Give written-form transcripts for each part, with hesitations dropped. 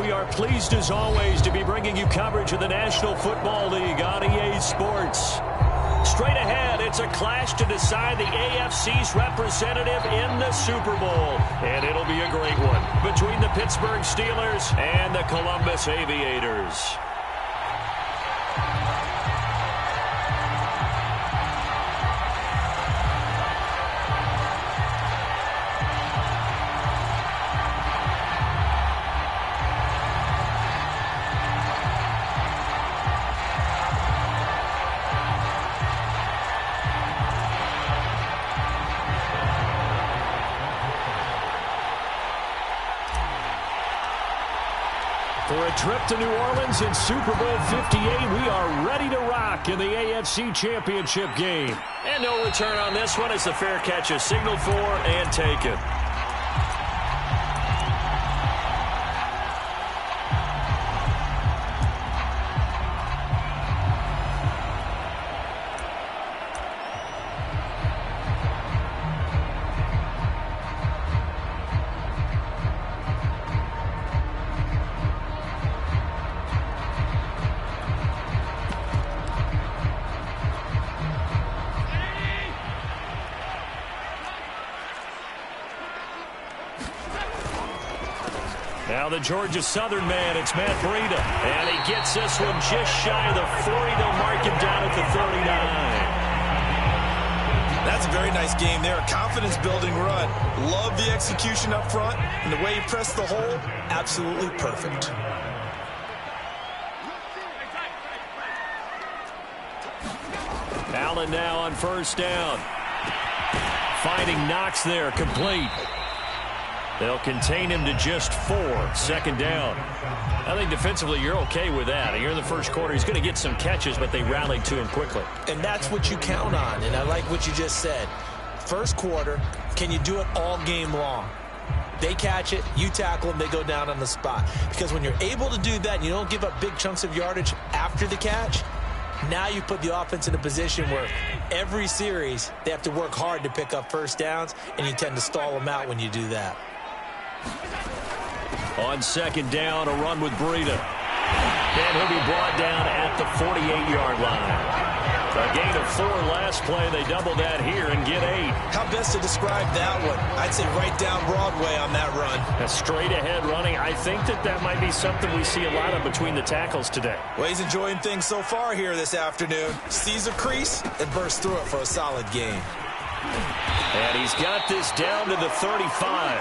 We are pleased as always to be bringing you coverage of the National Football League on EA Sports. Straight ahead, it's a clash to decide the AFC's representative in the Super Bowl. And it'll be a great one between the Pittsburgh Steelers and the Columbus Aviators. For a trip to New Orleans in Super Bowl 58, we are ready to rock in the AFC Championship game. And no return on this one as the fair catch is signaled for and taken. Now the Georgia Southern man, it's Matt Breida. And he gets this one just shy of the 40. They'll mark him down at the 39. That's a very nice game there. A confidence-building run. Love the execution up front. And the way he pressed the hole, absolutely perfect. Allen now on first down. Finding Knox there, complete. They'll contain him to just 4. Second down. I think defensively you're okay with that. You're in the first quarter. He's going to get some catches, but they rallied to him quickly. And that's what you count on, and I like what you just said. First quarter, can you do it all game long? They catch it, you tackle them, they go down on the spot. Because when you're able to do that and you don't give up big chunks of yardage after the catch, now you put the offense in a position where every series they have to work hard to pick up first downs, and you tend to stall them out when you do that. On second down, a run with Breida. And he'll be brought down at the 48-yard line. A gain of 4 last play. They double that here and get 8. How best to describe that one? I'd say right down Broadway on that run. A straight-ahead running. I think that might be something we see a lot of between the tackles today. Well, he's enjoying things so far here this afternoon. Sees a crease and bursts through it for a solid gain. And he's got this down to the 35.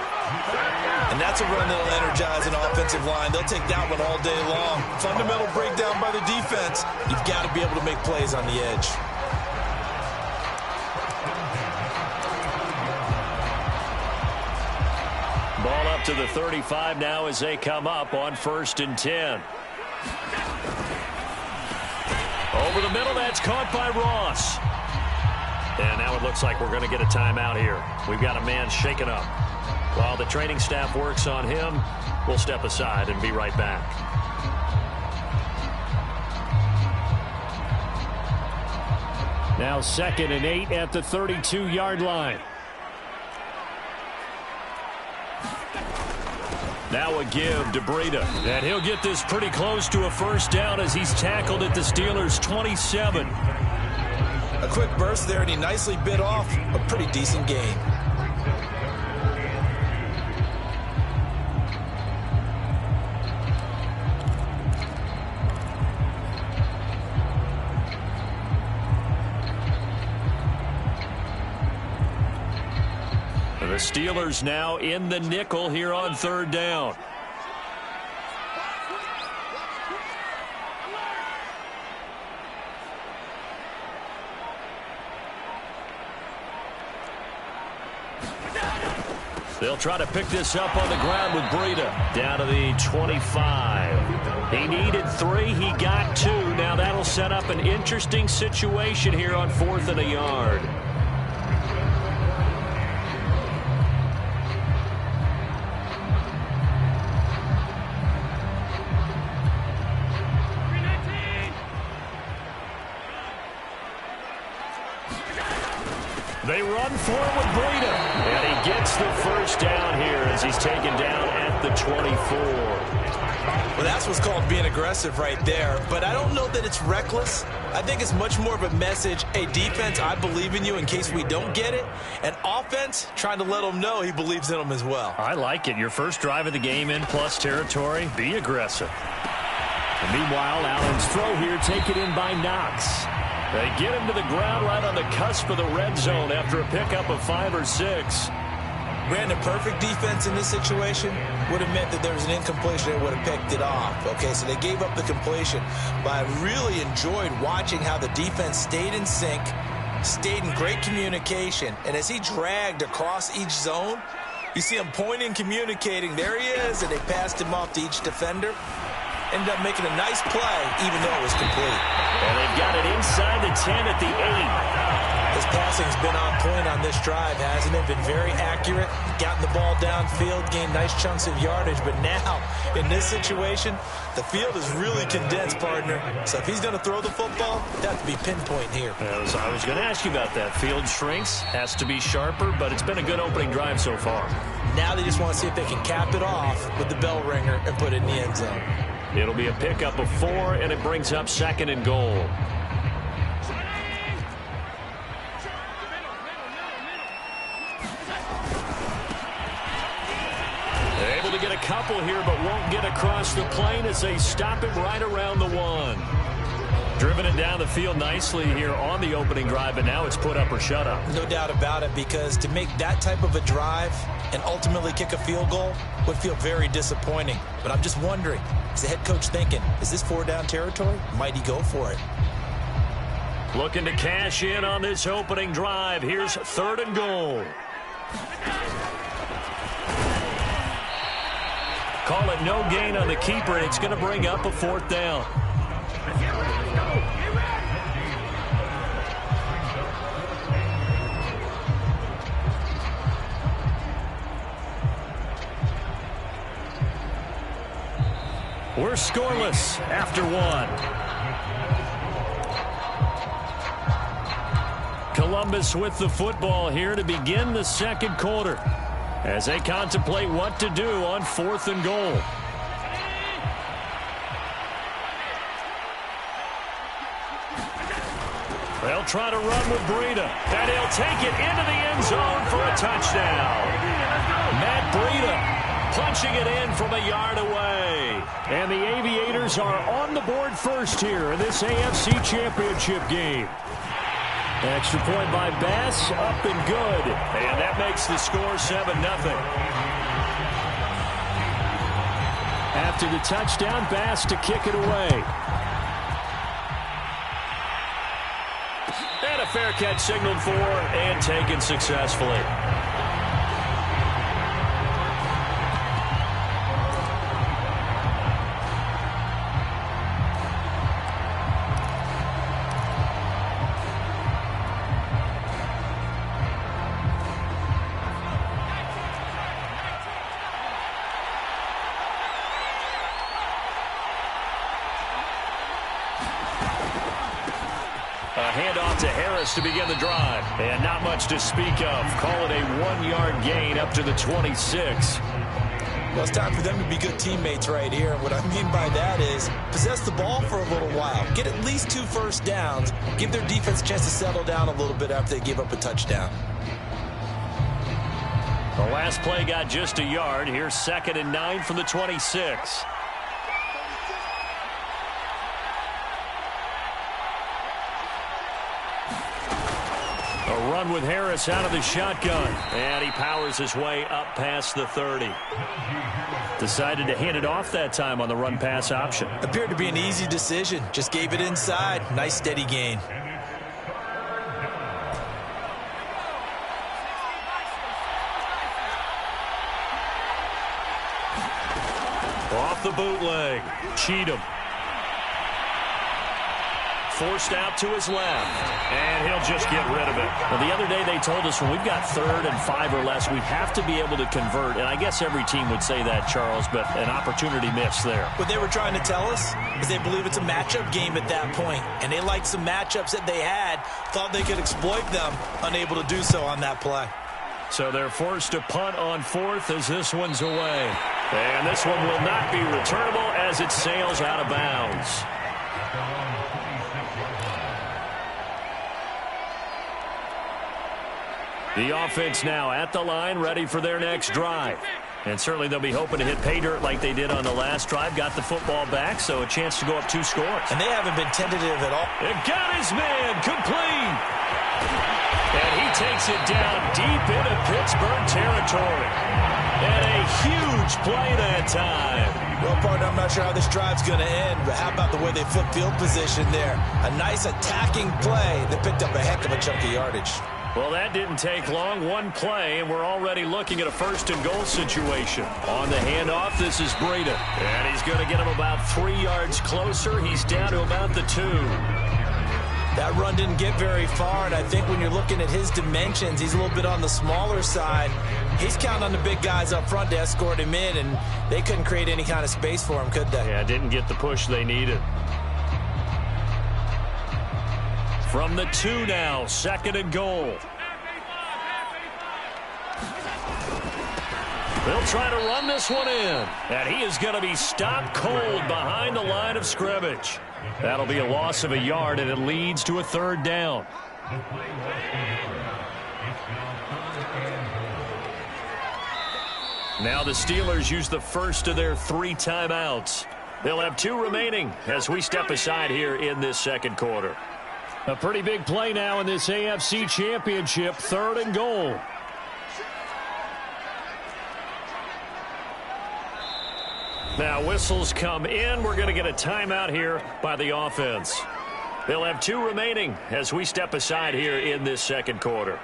And that's a run that'll energize an offensive line. They'll take that one all day long. Fundamental breakdown by the defense. You've got to be able to make plays on the edge. Ball up to the 35 now as they come up on 1st and 10. Over the middle, that's caught by Ross. And now it looks like we're going to get a timeout here. We've got a man shaken up. While the training staff works on him, we'll step aside and be right back. Now 2nd and 8 at the 32-yard line. Now a give to Breida. And he'll get this pretty close to a first down as he's tackled at the Steelers' 27. A quick burst there, and he nicely bit off a pretty decent gain. The Steelers now in the nickel here on 3rd down. They'll try to pick this up on the ground with Breida. Down to the 25. He needed 3. He got 2. Now that'll set up an interesting situation here on 4th and a yard. They run for it with Breida. And he gets the first down here as he's taken down at the 24. Well, that's what's called being aggressive right there. But I don't know that it's reckless. I think it's much more of a message, hey, defense, I believe in you in case we don't get it. And offense, trying to let them know he believes in them as well. I like it. Your first drive of the game in plus territory, be aggressive. And meanwhile, Allen's throw here taken in by Knox. They get him to the ground right on the cusp of the red zone after a pickup of 5 or 6. Brandon, perfect defense in this situation would have meant that there was an incompletion and would have picked it off. Okay, so they gave up the completion. But I really enjoyed watching how the defense stayed in sync, stayed in great communication. And as he dragged across each zone, you see him pointing, communicating. There he is, and they passed him off to each defender. Ended up making a nice play, even though it was complete. And they've got it inside the 10 at the 8. His passing's been on point on this drive, hasn't it? Been very accurate, gotten the ball downfield, gained nice chunks of yardage. But now, in this situation, the field is really condensed, partner. So if he's going to throw the football, it'd have to be pinpoint here. I was going to ask you about that. Field shrinks, has to be sharper, but it's been a good opening drive so far. Now they just want to see if they can cap it off with the bell ringer and put it in the end zone. It'll be a pickup of 4, and it brings up 2nd and goal. They're able to get a couple here, but won't get across the plane as they stop it right around the 1. Driven it down the field nicely here on the opening drive, but now it's put up or shut up. No doubt about it, because to make that type of a drive and ultimately kick a field goal would feel very disappointing. But I'm just wondering, is the head coach thinking, is this 4-down territory? Might he go for it? Looking to cash in on this opening drive. Here's 3rd and goal. Call it no gain on the keeper, and it's going to bring up a 4th down. We're scoreless after 1. Columbus with the football here to begin the 2nd quarter as they contemplate what to do on 4th and goal. They'll try to run with Breida, and he'll take it into the end zone for a touchdown. Matt Breida punching it in from a yard away. And the Aviators are on the board first here in this AFC Championship game. Extra point by Bass, up and good. And that makes the score 7-0. After the touchdown, Bass to kick it away. And a fair catch signaled for and taken successfully. Handoff to Harris to begin the drive. And not much to speak of. Call it a 1-yard gain up to the 26. Well, it's time for them to be good teammates right here. And what I mean by that is possess the ball for a little while. Get at least 2 first downs. Give their defense a chance to settle down a little bit after they give up a touchdown. The last play got just a yard. Here's 2nd and 9 from the 26. A run with Harris out of the shotgun. And he powers his way up past the 30. Decided to hand it off that time on the run-pass option. Appeared to be an easy decision. Just gave it inside. Nice steady gain. Off the bootleg. Cheatham. Forced out to his left. And he'll just get rid of it. Well, the other day they told us when we've got 3rd and 5 or less, we have to be able to convert. And I guess every team would say that, Charles, but an opportunity missed there. What they were trying to tell us is they believe it's a matchup game at that point. And they liked some matchups that they had, thought they could exploit them, unable to do so on that play. So they're forced to punt on 4th as this one's away. And this one will not be returnable as it sails out of bounds. The offense now at the line, ready for their next drive. And certainly they'll be hoping to hit pay dirt like they did on the last drive. Got the football back, so a chance to go up 2 scores. And they haven't been tentative at all. It got his man complete. And he takes it down deep into Pittsburgh territory. And a huge play that time. Well, partner, I'm not sure how this drive's going to end, but how about the way they flip field position there? A nice attacking play that picked up a heck of a chunk of yardage. Well, that didn't take long. One play, and we're already looking at a 1st and goal situation. On the handoff, this is Breida. And he's going to get him about 3 yards closer. He's down to about the 2. That run didn't get very far, and I think when you're looking at his dimensions, he's a little bit on the smaller side. He's counting on the big guys up front to escort him in, and they couldn't create any kind of space for him, could they? Yeah, didn't get the push they needed. From the 2 now, 2nd and goal. They'll try to run this one in. And he is going to be stopped cold behind the line of scrimmage. That'll be a loss of a yard, and it leads to a 3rd down. Now the Steelers use the first of their 3 timeouts. They'll have 2 remaining as we step aside here in this 2nd quarter. A pretty big play now in this AFC Championship, 3rd and goal. Now whistles come in. We're going to get a timeout here by the offense. They'll have 2 remaining as we step aside here in this 2nd quarter.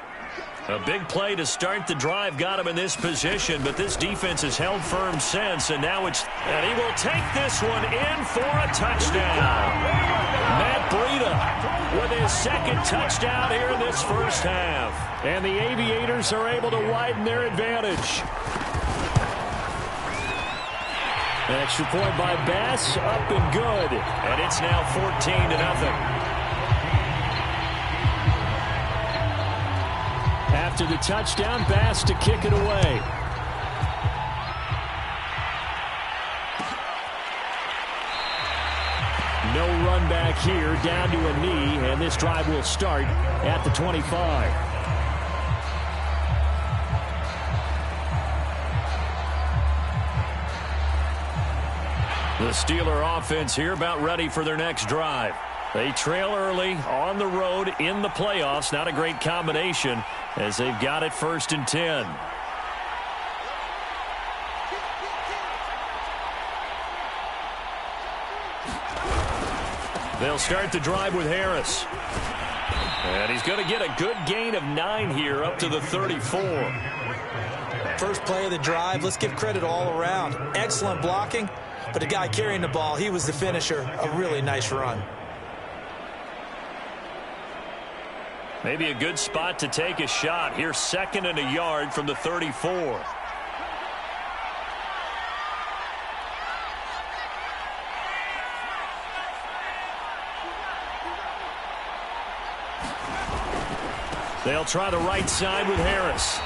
A big play to start the drive got him in this position, but this defense has held firm since, and now and he will take this one in for a touchdown. Matt Breida with his 2nd touchdown here in this 1st half. And the Aviators are able to widen their advantage. An extra point by Bass, up and good. And it's now 14-0. After the touchdown, Bass to kick it away. No run back here, down to a knee, and this drive will start at the 25. The Steeler offense here about ready for their next drive. They trail early on the road in the playoffs. Not a great combination as they've got it 1st and 10. They'll start the drive with Harris. And he's going to get a good gain of 9 here up to the 34. First play of the drive, let's give credit all around. Excellent blocking, but the guy carrying the ball, he was the finisher. A really nice run. Maybe a good spot to take a shot. Here's 2nd and a yard from the 34. They'll try the right side with Harris.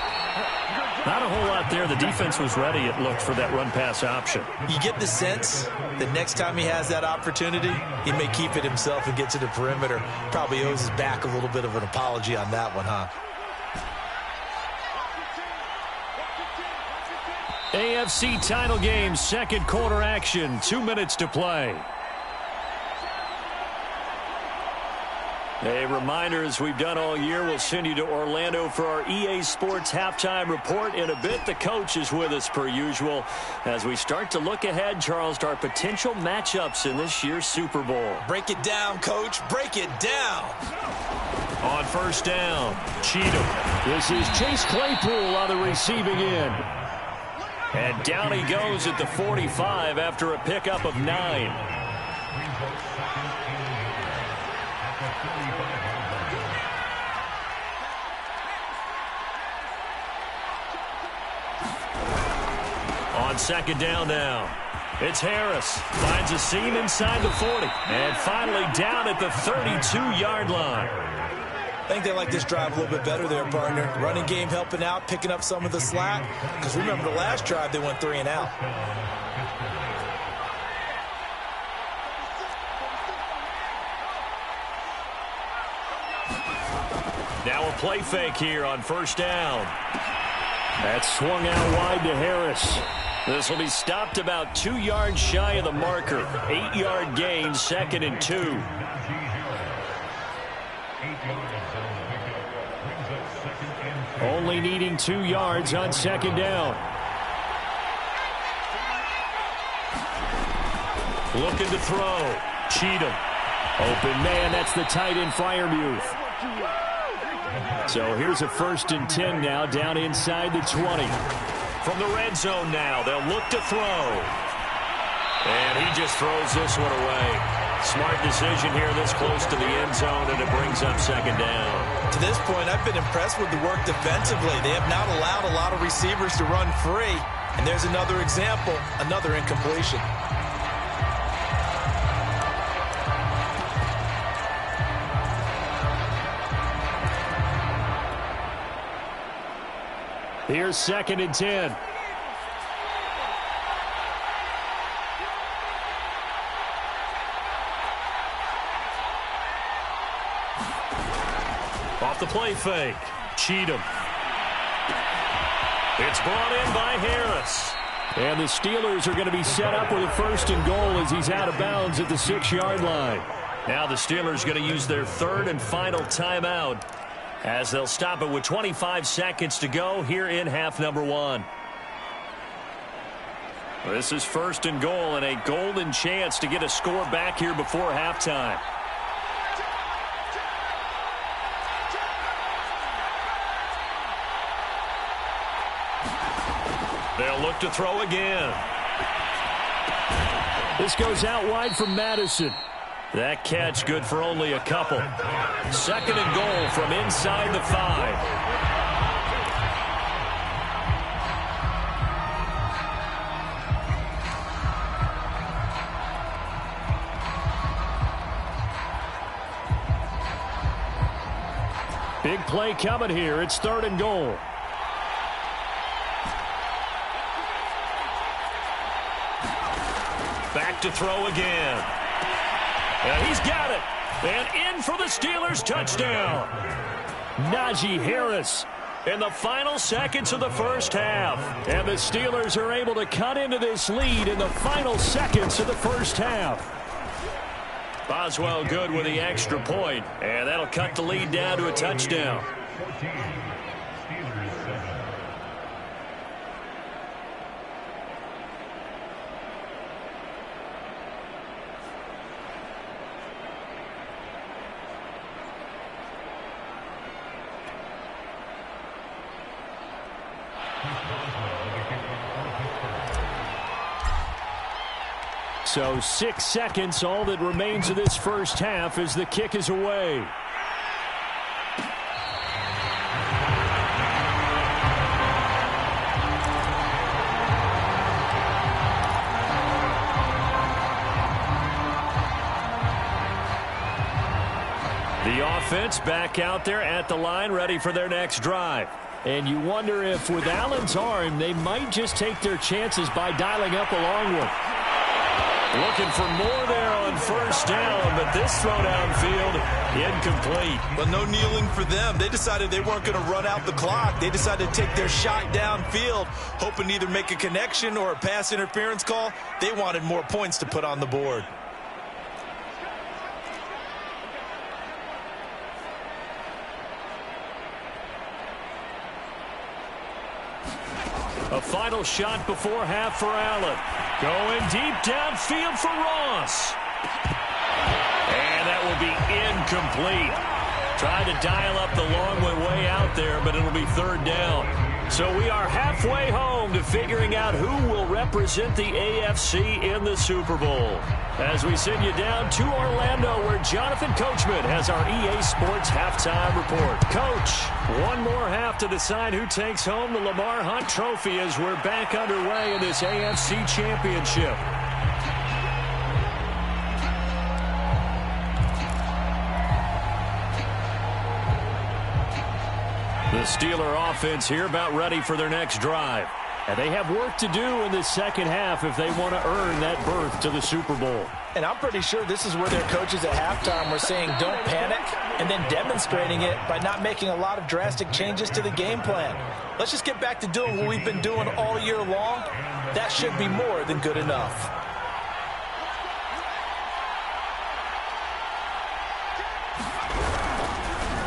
Not a whole lot there. The defense was ready, it looked, for that run-pass option. You get the sense that next time he has that opportunity, he may keep it himself and get to the perimeter. Probably owes his back a little bit of an apology on that one, huh? AFC title game, 2nd quarter action. 2 minutes to play. A reminder, as we've done all year, we'll send you to Orlando for our EA Sports halftime report in a bit. The coach is with us per usual as we start to look ahead, Charles, to our potential matchups in this year's Super Bowl. Break it down, Coach. Break it down. On 1st down, Cheatham. This is Chase Claypool on the receiving end. And down he goes at the 45 after a pickup of 9. On 2nd down now, it's Harris. Finds a seam inside the 40. And finally down at the 32-yard line. I think they like this drive a little bit better there, partner. Running game helping out, picking up some of the slack. Because remember the last drive, they went 3 and out. Now a play fake here on first down. That's swung out wide to Harris. This will be stopped about 2 yards shy of the marker. 8-yard gain, 2nd and 2. Only needing 2 yards on 2nd down. Looking to throw. Cheatham. Open man, that's the tight end Freiermuth. So here's a 1st and 10 now, down inside the 20. From the red zone now, they'll look to throw. And he just throws this one away. Smart decision here this close to the end zone, and it brings up 2nd down. To this point, I've been impressed with the work defensively. They have not allowed a lot of receivers to run free. And there's another example, another incompletion. Here's 2nd and 10. Off the play fake. Cheatham. It's brought in by Harris. And the Steelers are going to be set up with a 1st and goal as he's out of bounds at the 6-yard line. Now the Steelers are going to use their 3rd and final timeout, as they'll stop it with 25 seconds to go here in half number 1. This is 1st and goal and a golden chance to get a score back here before halftime. They'll look to throw again. This goes out wide from Madison. That catch good for only a couple. 2nd and goal from inside the 5. Big play coming here. It's 3rd and goal. Back to throw again. And he's got it. And in for the Steelers touchdown. Najee Harris in the final seconds of the first half. And the Steelers are able to cut into this lead in the final seconds of the first half. Boswell good with the extra point. And that'll cut the lead down to a touchdown. So 6 seconds, all that remains of this first half as the kick is away. The offense back out there at the line, ready for their next drive. And you wonder if with Allen's arm, they might just take their chances by dialing up a long one. Looking for more there on first down, but this throw downfield incomplete. Well, no kneeling for them. They decided they weren't going to run out the clock. They decided to take their shot downfield, hoping to either make a connection or a pass interference call. They wanted more points to put on the board. A final shot before half for Allen. Going deep downfield for Ross. And that will be incomplete. Tried to dial up the long way out there, but it'll be 3rd down. So we are halfway home to figuring out who will represent the AFC in the Super Bowl. As we send you down to Orlando, where Jonathan Coachman has our EA Sports halftime report. Coach, one more half to decide who takes home the Lamar Hunt Trophy as we're back underway in this AFC Championship. The Steeler offense here about ready for their next drive. And they have work to do in the second half if they want to earn that berth to the Super Bowl. And I'm pretty sure this is where their coaches at halftime were saying don't panic, and then demonstrating it by not making a lot of drastic changes to the game plan. Let's just get back to doing what we've been doing all year long. That should be more than good enough.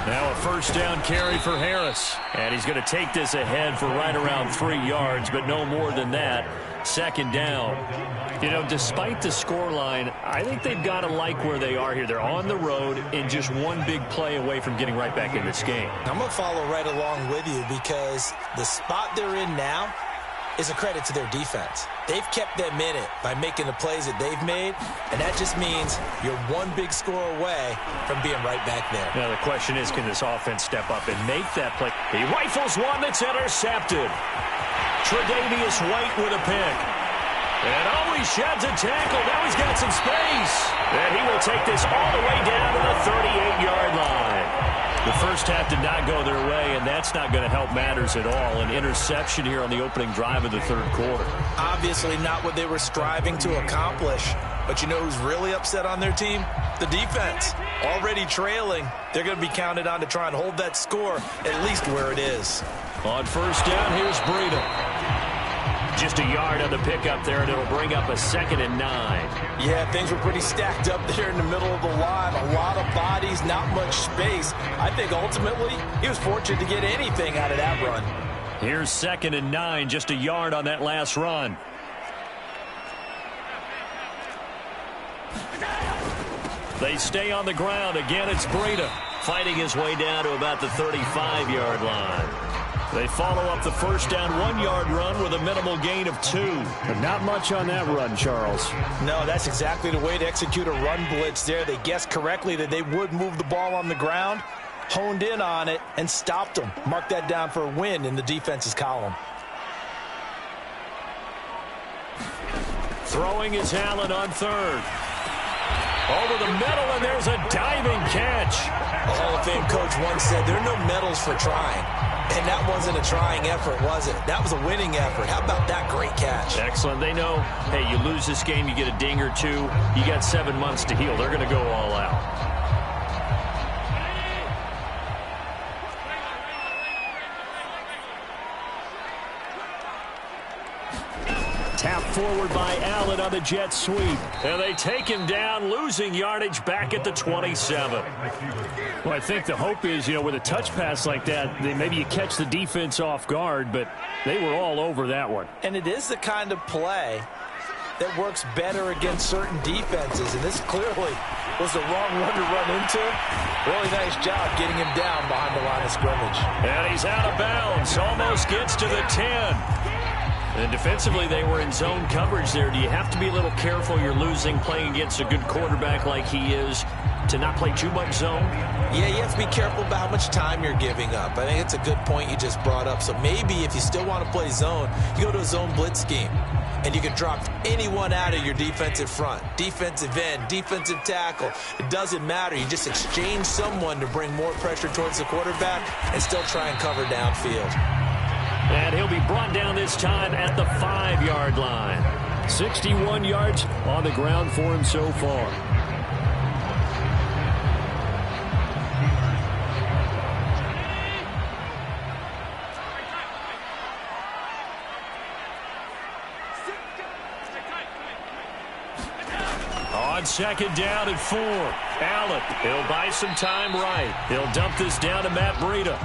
Now a first down carry for Harris. And he's going to take this ahead for right around 3 yards, but no more than that. Second down. You know, despite the scoreline, I think they've got to like where they are here. They're on the road and just one big play away from getting right back in this game. I'm going to follow right along with you because the spot they're in now is a credit to their defense. They've kept them in it by making the plays that they've made, and that just means you're one big score away from being right back there. Now the question is, can this offense step up and make that play? He rifles one that's intercepted. Tre'Davious White with a pick. And he sheds a tackle. Now he's got some space. And he will take this all the way down to the 38-yard line. The first half did not go their way, and that's not going to help matters at all. An interception here on the opening drive of the third quarter. Obviously not what they were striving to accomplish. But you know who's really upset on their team? The defense. Already trailing. They're going to be counted on to try and hold that score at least where it is. On first down, here's Breida. Just a yard on the pickup there, and it'll bring up a 2nd and 9. Yeah, things were pretty stacked up there in the middle of the line. A lot of bodies, not much space. I think ultimately he was fortunate to get anything out of that run. Here's 2nd and 9, just a yard on that last run. They stay on the ground. Again, it's Breida fighting his way down to about the 35-yard line. They follow up the first down 1-yard run with a minimal gain of 2. But not much on that run, Charles. No, that's exactly the way to execute a run blitz there. They guessed correctly that they would move the ball on the ground, honed in on it, and stopped them. Mark that down for a win in the defense's column. Throwing is Allen on third. Over the middle, and there's a diving catch. A Hall of Fame coach once said, there are no medals for trying. And that wasn't a trying effort, was it? That was a winning effort. How about that great catch? Excellent. They know, hey, you lose this game, you get a ding or two. You got 7 months to heal. They're going to go all out. Tap forward by Allen on the jet sweep. And they take him down, losing yardage back at the 27. Well, I think the hope is, you know, with a touch pass like that, maybe you catch the defense off guard, but they were all over that one. And it is the kind of play that works better against certain defenses, and this clearly was the wrong one to run into. Really nice job getting him down behind the line of scrimmage. And he's out of bounds, almost gets to the 10. And defensively, they were in zone coverage there. Do you have to be a little careful? You're losing playing against a good quarterback like he is to not play too much zone? Yeah, you have to be careful about how much time you're giving up. I think it's a good point you just brought up. So maybe if you still want to play zone, you go to a zone blitz scheme. And you can drop anyone out of your defensive front. Defensive end, defensive tackle. It doesn't matter. You just exchange someone to bring more pressure towards the quarterback and still try and cover downfield. And he'll be brought down this time at the 5-yard line. 61 yards on the ground for him so far. On second down and 4. Allen, he'll buy some time right. He'll dump this down to Matt Breida.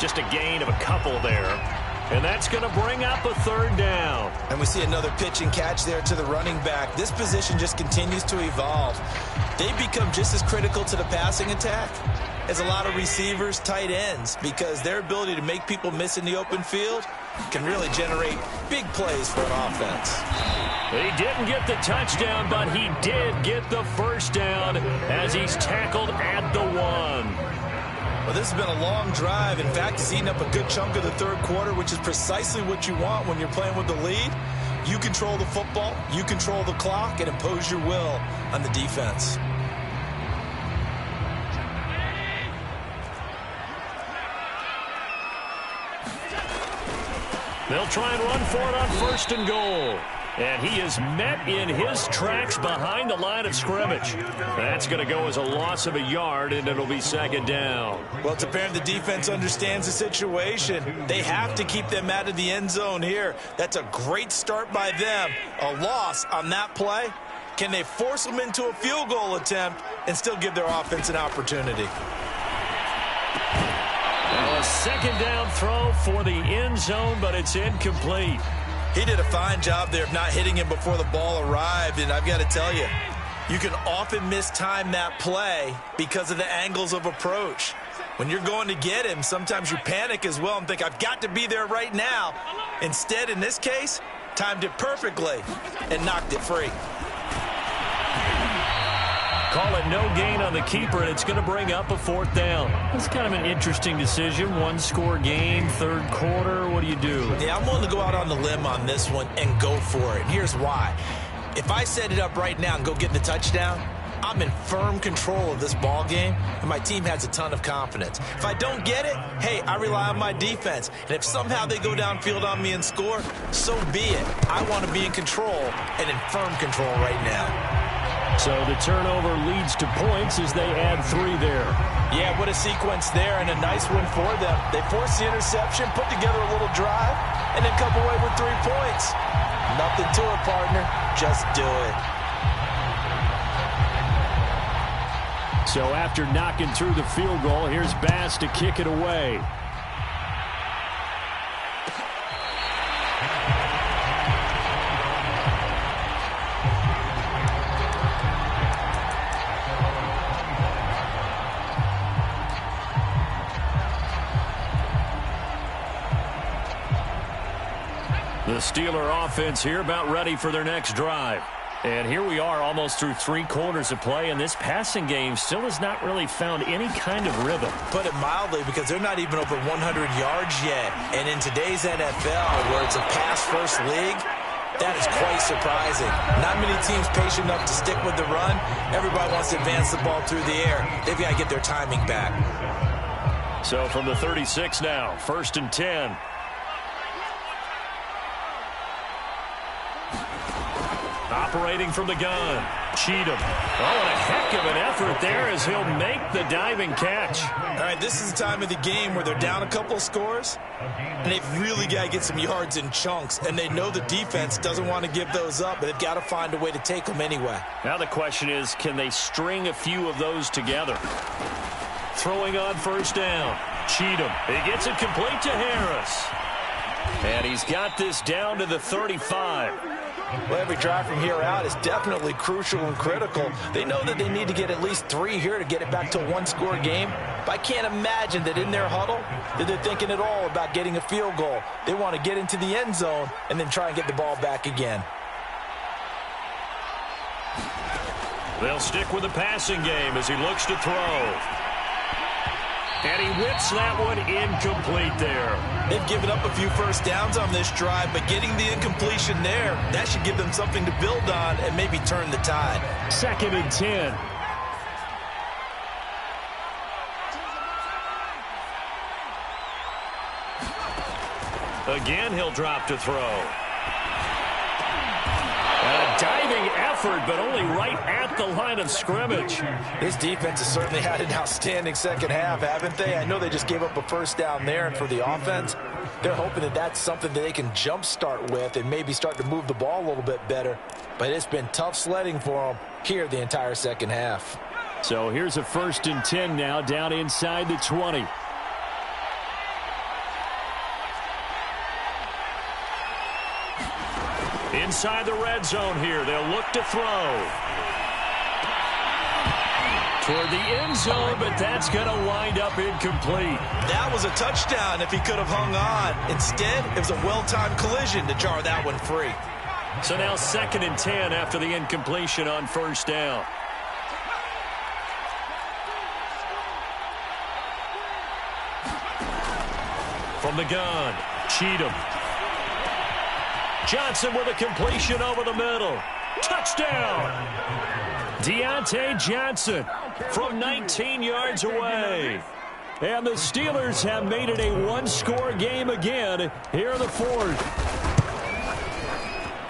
Just a gain of a couple there. And that's going to bring up a third down. And we see another pitch and catch there to the running back. This position just continues to evolve. They become just as critical to the passing attack as a lot of receivers, tight ends, because their ability to make people miss in the open field can really generate big plays for an offense. He didn't get the touchdown, but he did get the first down as he's tackled at the 1. Well, this has been a long drive. In fact, he's eaten up a good chunk of the third quarter, which is precisely what you want when you're playing with the lead. You control the football, you control the clock, and impose your will on the defense. They'll try and run for it on 1st and goal. And he is met in his tracks behind the line of scrimmage. That's going to go as a loss of a yard, and it'll be 2nd down. Well, it's apparent the defense understands the situation. They have to keep them out of the end zone here. That's a great start by them. A loss on that play. Can they force them into a field goal attempt and still give their offense an opportunity? Well, a 2nd down throw for the end zone, but it's incomplete. He did a fine job there of not hitting him before the ball arrived, and I've got to tell you, you can often mistime that play because of the angles of approach. When you're going to get him, sometimes you panic as well and think, I've got to be there right now. Instead, in this case, timed it perfectly and knocked it free. Call it no gain on the keeper, and it's going to bring up a 4th down. It's kind of an interesting decision. 1-score game, 3rd quarter. What do you do? Yeah, I'm willing to go out on the limb on this one and go for it. Here's why. If I set it up right now and go get the touchdown, I'm in firm control of this ball game, and my team has a ton of confidence. If I don't get it, hey, I rely on my defense. And if somehow they go downfield on me and score, so be it. I want to be in control and in firm control right now. So the turnover leads to points as they add 3 there. Yeah, what a sequence there, and a nice one for them. They forced the interception, put together a little drive, and then come away with 3 points. Nothing to it, partner. Just do it. So after knocking through the field goal, here's Bass to kick it away. The Steeler offense here about ready for their next drive. And here we are almost through 3 quarters of play, and this passing game still has not really found any kind of rhythm. Put it mildly, because they're not even over 100 yards yet. And in today's NFL, where it's a pass-first league, that is quite surprising. Not many teams patient enough to stick with the run. Everybody wants to advance the ball through the air. They've got to get their timing back. So from the 36 now, 1st and 10. Operating from the gun, Cheatham. Oh, and a heck of an effort there as he'll make the diving catch. All right, this is the time of the game where they're down a couple of scores, and they've really got to get some yards in chunks, and they know the defense doesn't want to give those up, but they've got to find a way to take them anyway. Now the question is, can they string a few of those together? Throwing on 1st down, Cheatham. He gets it complete to Harris. And he's got this down to the 35. Well, every drive from here out is definitely crucial and critical. They know that they need to get at least 3 here to get it back to a 1-score game. But I can't imagine that in their huddle that they're thinking at all about getting a field goal. They want to get into the end zone and then try and get the ball back again. They'll stick with the passing game as he looks to throw. And he whips that one incomplete there. They've given up a few 1st downs on this drive, but getting the incompletion there, that should give them something to build on and maybe turn the tide. 2nd and 10. Again, he'll drop to throw. A diving effort, but only right at the line of scrimmage. This defense has certainly had an outstanding 2nd half, haven't they? I know they just gave up a 1st down there, and for the offense, they're hoping that that's something that they can jumpstart with and maybe start to move the ball a little bit better. But it's been tough sledding for them here the entire 2nd half. So here's a 1st and 10 now, down inside the 20. Inside the red zone here, they'll look to throw. Toward the end zone, but that's going to wind up incomplete. That was a touchdown if he could have hung on. Instead, it was a well-timed collision to jar that one free. So now 2nd and 10 after the incompletion on 1st down. From the gun, Cheatham. Johnson with a completion over the middle. Touchdown! Deontay Johnson from 19 yards away. And the Steelers have made it a one-score game again here in the fourth.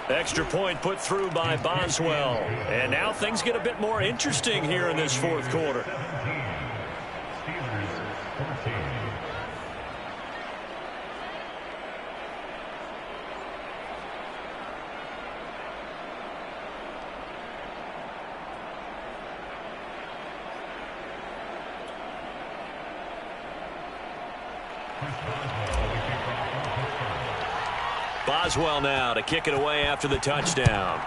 Extra point put through by Boswell. And now things get a bit more interesting here in this fourth quarter. Boswell now to kick it away after the touchdown.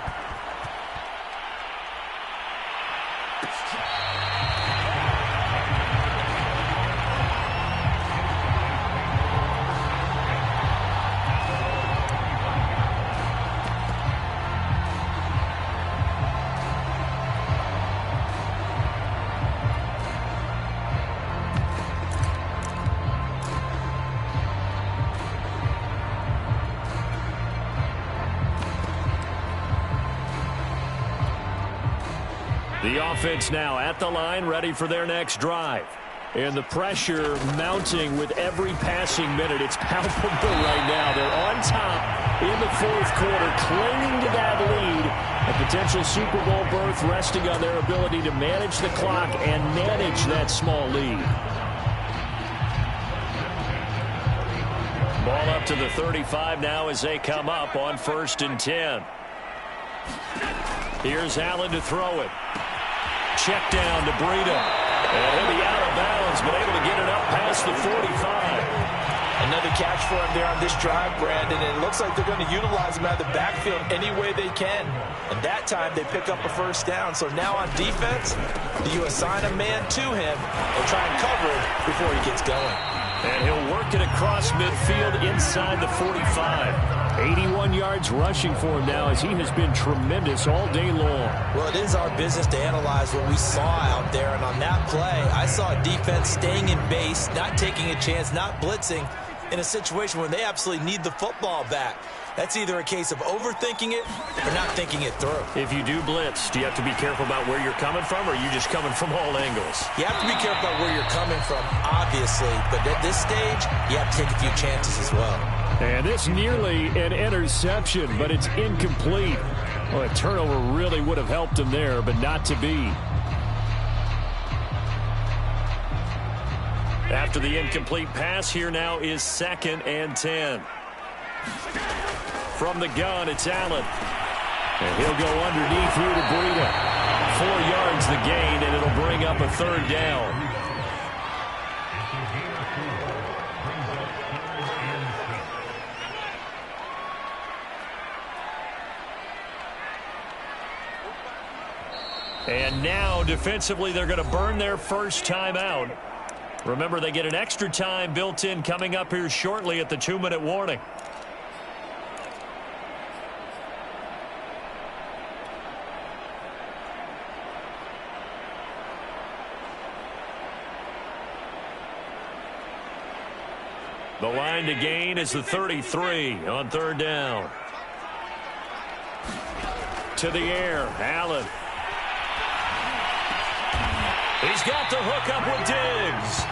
The offense now at the line, ready for their next drive. And the pressure mounting with every passing minute. It's palpable right now. They're on top in the fourth quarter, clinging to that lead. A potential Super Bowl berth resting on their ability to manage the clock and manage that small lead. Ball up to the 35 now as they come up on 1st and 10. Here's Allen to throw it. Check down to Breida. And he'll be out of bounds, but able to get it up past the 45. Another catch for him there on this drive, Brandon, and it looks like they're going to utilize him out of the backfield any way they can. And that time they pick up a first down. So now on defense, you assign a man to him and try and cover it before he gets going. And he'll work it across midfield inside the 45. 81 yards rushing for him now as he has been tremendous all day long. Well, it is our business to analyze what we saw out there. And on that play, I saw defense staying in base, not taking a chance, not blitzing in a situation where they absolutely need the football back. That's either a case of overthinking it or not thinking it through. If you do blitz, do you have to be careful about where you're coming from, or are you just coming from all angles? You have to be careful about where you're coming from, obviously. But at this stage, you have to take a few chances as well. And this nearly an interception, but it's incomplete. Well, a turnover really would have helped him there, but not to be. After the incomplete pass, here now is 2nd and 10. From the gun, it's Allen. And he'll go underneath here to Breida. 4 yards the gain, and it'll bring up a 3rd down. And now, defensively, they're going to burn their first time out. Remember, they get an extra time built in coming up here shortly at the 2-minute warning. The line to gain is the 33 on 3rd down. To the air, Allen. He's got the hook up with Diggs.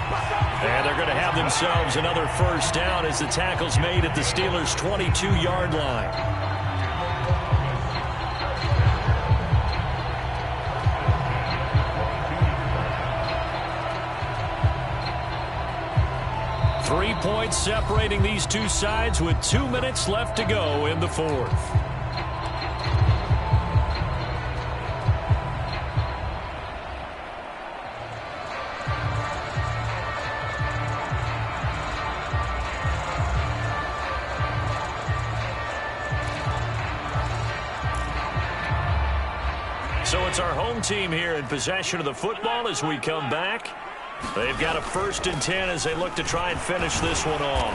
And they're going to have themselves another first down as the tackle's made at the Steelers' 22-yard line. Three points separating these two sides with 2 minutes left to go in the fourth. So it's our home team here in possession of the football as we come back. They've got a 1st and 10 as they look to try and finish this one off.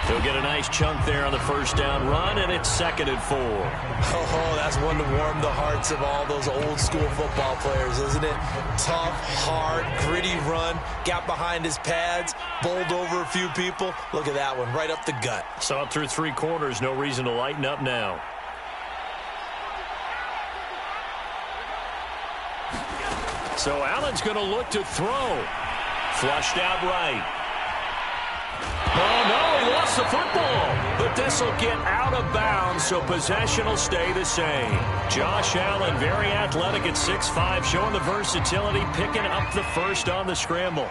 They'll get a nice chunk there on the first down run, and it's 2nd and 4. Oh, that's one to warm the hearts of all those old school football players, isn't it? Tough, hard, gritty run, got behind his pads, bowled over a few people. Look at that one, right up the gut. Saw it through 3 quarters, no reason to lighten up now. So Allen's going to look to throw. Flushed out right. Oh, no, he lost the football. But this will get out of bounds, so possession will stay the same. Josh Allen, very athletic at 6'5", showing the versatility, picking up the first on the scramble.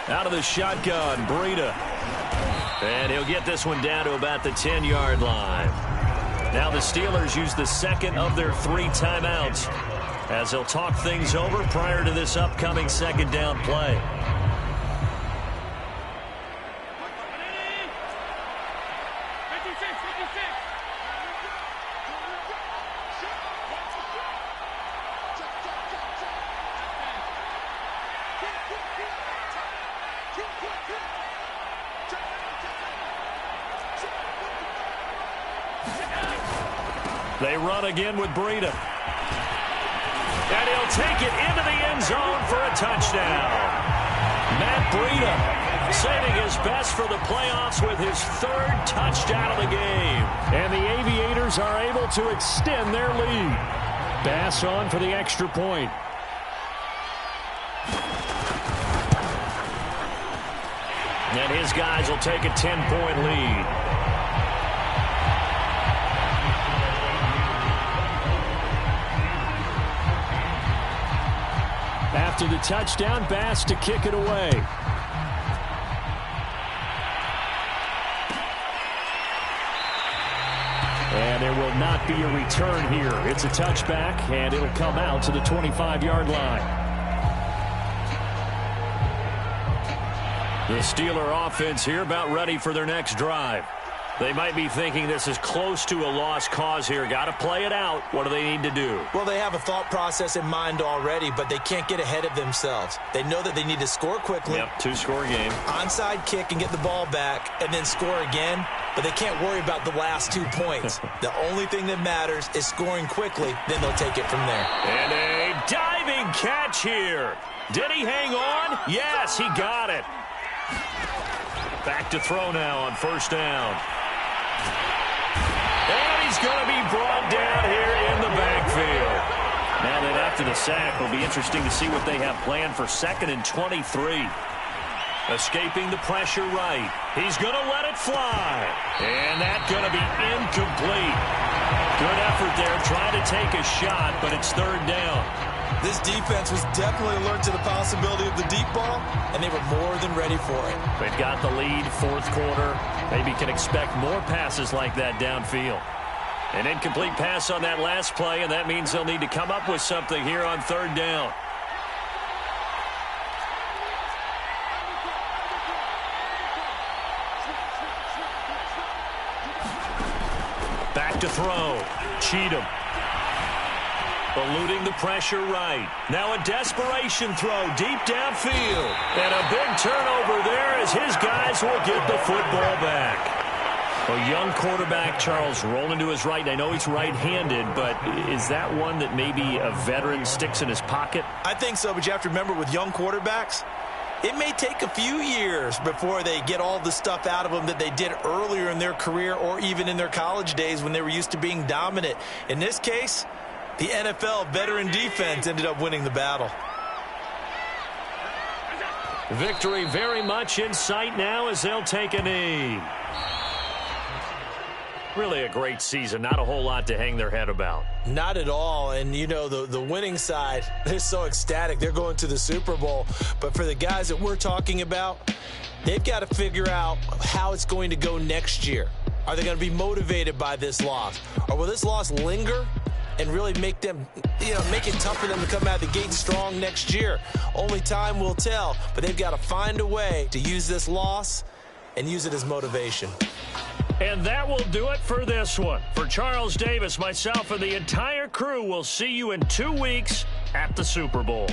Out of the shotgun, Breida. And he'll get this one down to about the 10-yard line. Now the Steelers use the second of their 3 timeouts as they'll talk things over prior to this upcoming second down play. They run again with Breida. And he'll take it into the end zone for a touchdown. Matt Breida saving his best for the playoffs with his 3rd touchdown of the game. And the Aviators are able to extend their lead. Bass on for the extra point. And his guys will take a 10-point lead. After the touchdown, Bass to kick it away. And there will not be a return here. It's a touchback, and it'll come out to the 25-yard line. The Steeler offense here about ready for their next drive. They might be thinking this is close to a lost cause here. Got to play it out. What do they need to do? Well, they have a thought process in mind already, but they can't get ahead of themselves. They know that they need to score quickly. Yep, 2-score game. Onside kick and get the ball back and then score again, but they can't worry about the last 2 points. The only thing that matters is scoring quickly, then they'll take it from there. And a diving catch here. Did he hang on? Yes, he got it. Back to throw now on first down. And he's going to be brought down here in the backfield. Now that after the sack, it'll be interesting to see what they have planned for 2nd and 23. Escaping the pressure right. He's going to let it fly. And that's going to be incomplete. Good effort there, trying to take a shot, but it's 3rd down. This defense was definitely alert to the possibility of the deep ball, and they were more than ready for it. They've got the lead, 4th quarter. Maybe can expect more passes like that downfield. An incomplete pass on that last play, and that means they'll need to come up with something here on 3rd down. Back to throw. Cheatham. Eluding the pressure right. Now a desperation throw deep downfield. And a big turnover there as his guys will get the football back. A young quarterback, Charles, rolling to his right. I know he's right-handed, but is that one that maybe a veteran sticks in his pocket? I think so, but you have to remember with young quarterbacks, it may take a few years before they get all the stuff out of them that they did earlier in their career or even in their college days when they were used to being dominant. In this case, the NFL veteran defense ended up winning the battle. Victory very much in sight now as they'll take a knee. Really a great season. Not a whole lot to hang their head about. Not at all. And, you know, the winning side, they're so ecstatic. They're going to the Super Bowl. But for the guys that we're talking about, they've got to figure out how it's going to go next year. Are they going to be motivated by this loss? Or will this loss linger and really make them, make it tough for them to come out of the gate strong next year? Only time will tell. But they've got to find a way to use this loss and use it as motivation. And that will do it for this one. For Charles Davis, myself, and the entire crew, we'll see you in 2 weeks at the Super Bowl.